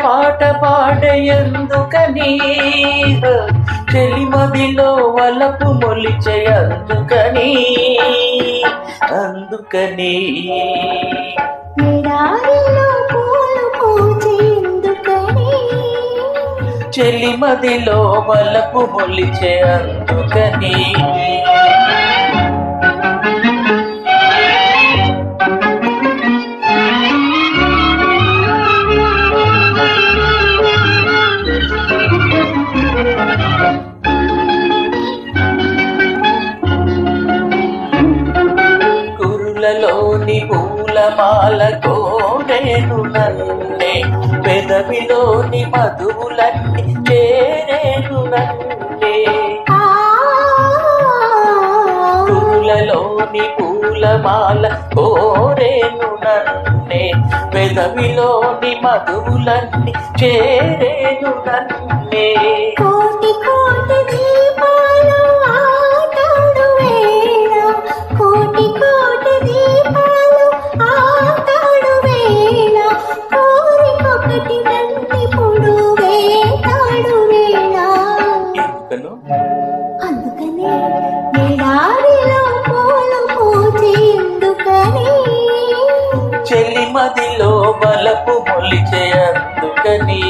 పాట పాడేందుకని చెలిమదిలో వలపు మొలిచేందుకని అందుకని చెలిమదిలో వలపు మొలిచేందుకని కురులలోని పూలమాల కోరేను నన్నే పెదవిలోని మధువులన్నీ చేరేను నన్నే కురులలోని పూలమాల కోరేను నన్నే పెదవిలోని మధువులన్నీ చేరేను నన్నే కోటి కోటి దీపాలు ఆటాడు వేళ కోటి కోటి దీపాలు ఆటాడు వేళ కోరికొకటి నందిపుడు వేటాడు వేళ అందుకని ఎడారిలో పూలు పూచి ఎందుకని చెలిమదిలో బలపు మొలిచే అందుకని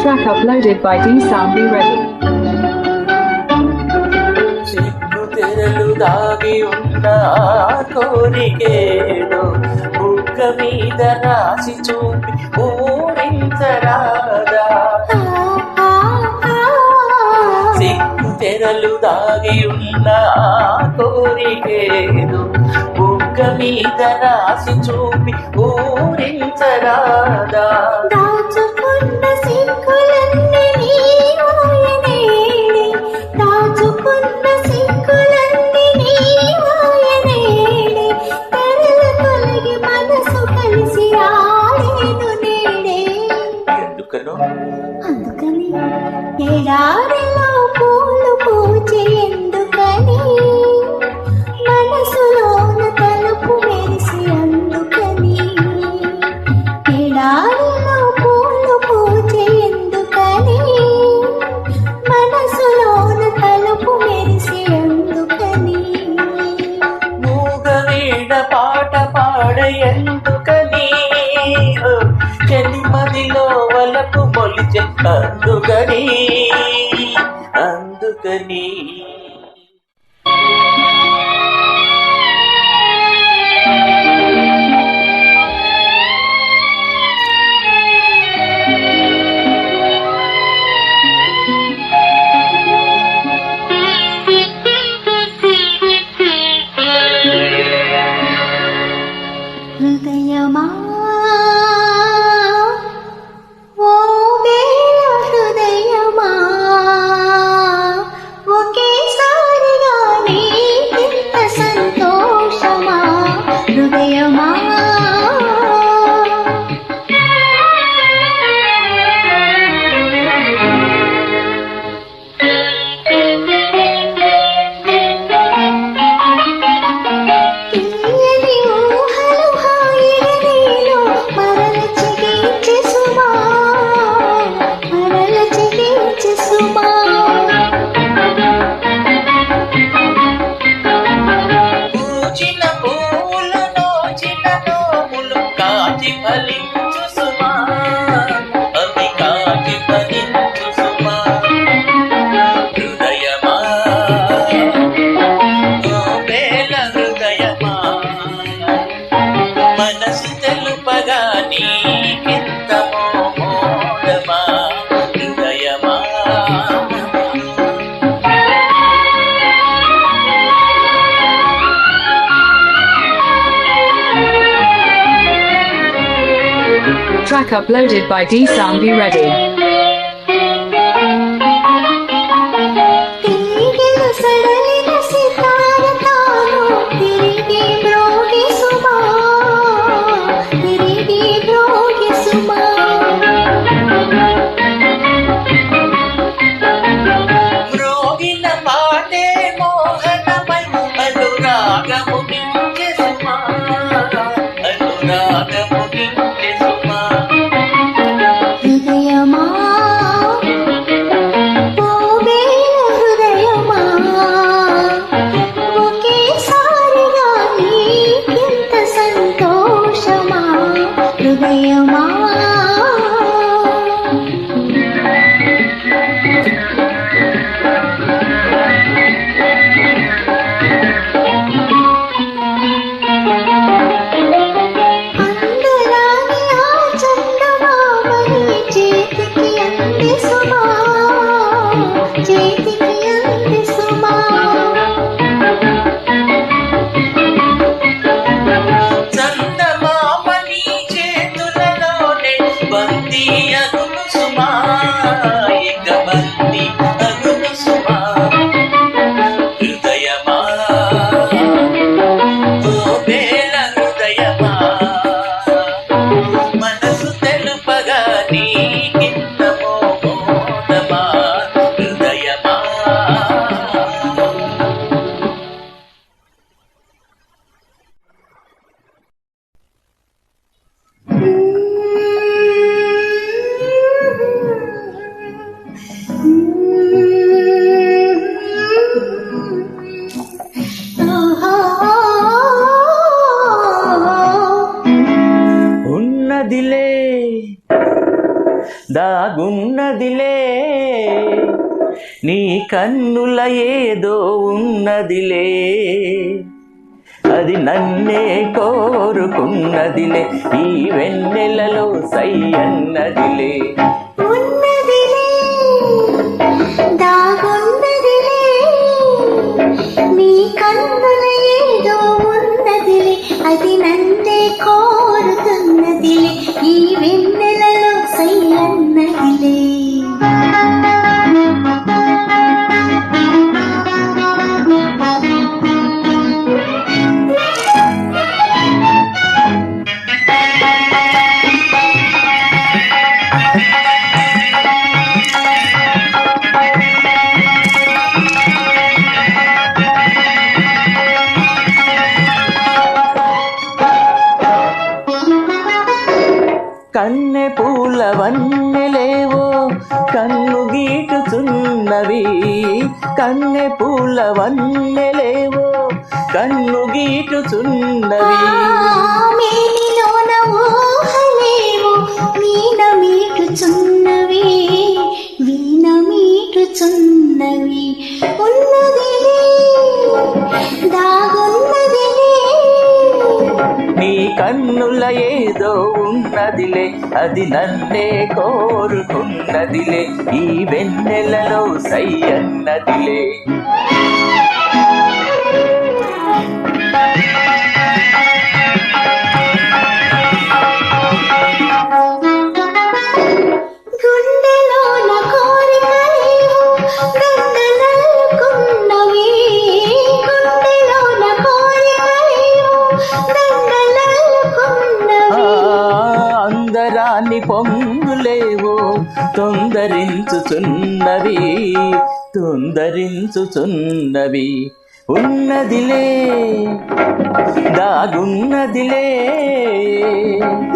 Track uploaded by D Sound Be Ready. సిగ్గు తెరలు దాగి ఉన్న కోరికేదో బుగ్గ మీద రాసి చూపి ఊరించరాదా సిగ్గు తెరలు దాగి ఉన్న కోరికేదో బుగ్గ మీద రాసి చూపి ఊరించరాదా దాచుకున్న సిగ్గులన్నీ నీవాయనేడి దాచుకున్న సిగ్గులన్నీ నీవాయనేడి తెరల తొలగి మనసు కలిసి ఆడేను నేడే ఎందుకనో అందుకని ఎడారిలో పూలు పూచి ఎందుకని మనసులోన తలుపు మెరిసి అందుకని ఎడారిలో పూలు పూచి ఎందుకని మనసులోన తలుపు మెరిసి అందుకని మూగవీణ పాట పాడ ఎందుకని చెలిమదిలో వలకు మొలిచే అందుకని అందుకని హృదయమా ఓ వేళ హృదయమా ఒకేసారి Track uploaded by D Sambi Reddy. దాగున్నదిలే నీ కన్నుల ఏదో ఉన్నదిలే, అది నన్నే కోరుకున్నదిలే, ఈ వెన్నెలలో సై అన్నదిలే. దాగున్నదిలే నీ కన్నుల ఏదో ఉన్నదిలే, అది నన్నే కోరుతున్నదిలే, ఈ వెన్నెలలో సై అన్నదిలే. కన్నె పూల వన్నెలేవో కన్ను గీటుచున్నవి, కన్నె పూల వన్నెలేవో కన్ను గీటుచున్నవి. మేనిలోన ఊహలేవో వీణ మీటుచున్నవి, వీణ మీటుచున్నవి. ఉన్నదిలే దాగున్నదిలే నీ కన్నుల ఏదో ఉన్నదిలే, అది నన్నే కోరుకున్నదిలే, ఈ వెన్నెలలో సై అన్నదిలే. గుండెలోన కోరికలేవో దండలల్లుకున్నవి, గుండెలోన కోరికలేవో దండలల్లుకున్నవి. అందరాన్ని పొంగులేవో తొందరించుచున్నవి, తొందరించుచున్నవి. ఉన్నదిలే దాగున్నదిలే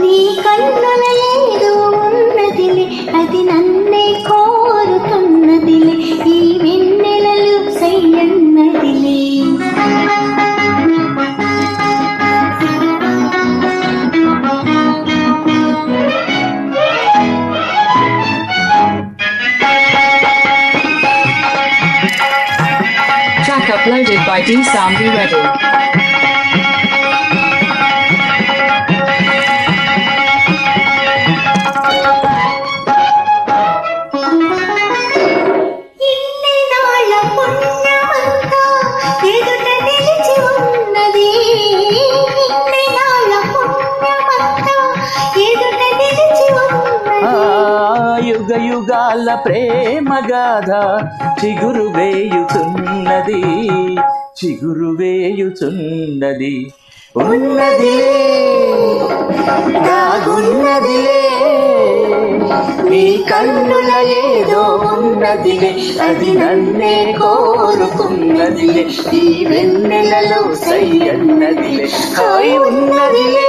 నీ కన్నుల ఏదో ఉన్నదిలే, అది నన్నే కోరుతున్నదిలే, ఈ వెన్నెలలు సై అన్నదిలే. Track uploaded by D Sambi Reddy. ఎదుట నిలిచి ప్రేమ గాథ చిగురు వేయుచున్నది చిగురు వేయుచున్నది ఉన్నదిలే దాగున్నదిలే నీ కన్నుల ఏదో ఉన్నదిలే అది నన్నే కోరుకున్నదిలే ఈ వెన్నెలలో సై అన్నదిలే హాయ్ ఉన్నదిలే